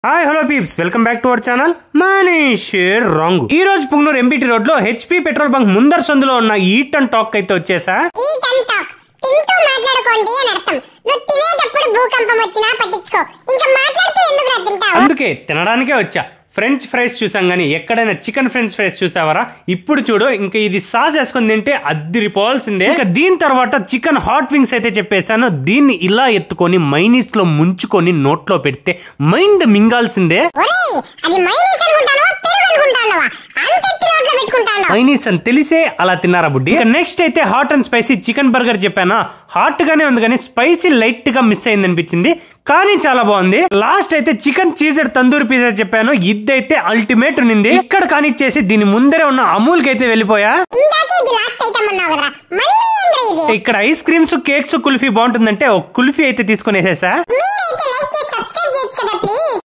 Hi hello peeps, welcome back to our channel Manish wrong. ఈ రోజు Punganur MBT road లో HP petrol bunk ముందర సందులో ఉన్న ఈట్ అండ్ టాక్ అయితే వచ్చేసా. అందుకే తినడానికే వచ్చా. ఫ్రెంచ్ ఫ్రైస్ చూసాం గానీ ఎక్కడైనా చికెన్ ఫ్రెంచ్ ఫ్రైస్ చూసావరా? ఇప్పుడు చూడు, ఇంకా ఇది సాస్ వేసుకొని తింటే అద్దిరిపోవాల్సిందే. ఇంకా దీని తర్వాత చికెన్ హాట్ వింగ్స్ అయితే చెప్పేశాను. దీన్ని ఇలా ఎత్తుకొని మైనీస్ లో ముంచుకొని నోట్లో పెడితే మైండ్ మింగాల్సిందే. మైనీస్ అని తెలిసే అలా తిన్నారా బుడ్డి? నెక్స్ట్ అయితే hot and spicy chicken burger చెప్పానా. హాట్ గానే ఉంది కానీ స్పైసీ లైట్ గా మిస్ అయింది అనిపించింది, కానీ చాలా బాగుంది. లాస్ట్ అయితే చికెన్ చీజెడ్ తందూరి పిజ్జా చెప్పాను. ఇదైతే అల్టిమేట్ ఉంది. ఇక్కడ కానిచ్చేసి దీని ముందరే ఉన్న అమూల్ కి అయితే వెళ్ళిపోయా. ఇక్కడ ఐస్ క్రీమ్స్, కేక్స్, కుల్ఫీ బాగుంటుందంటే ఒక కుల్ఫీ అయితే తీసుకునేసేసా.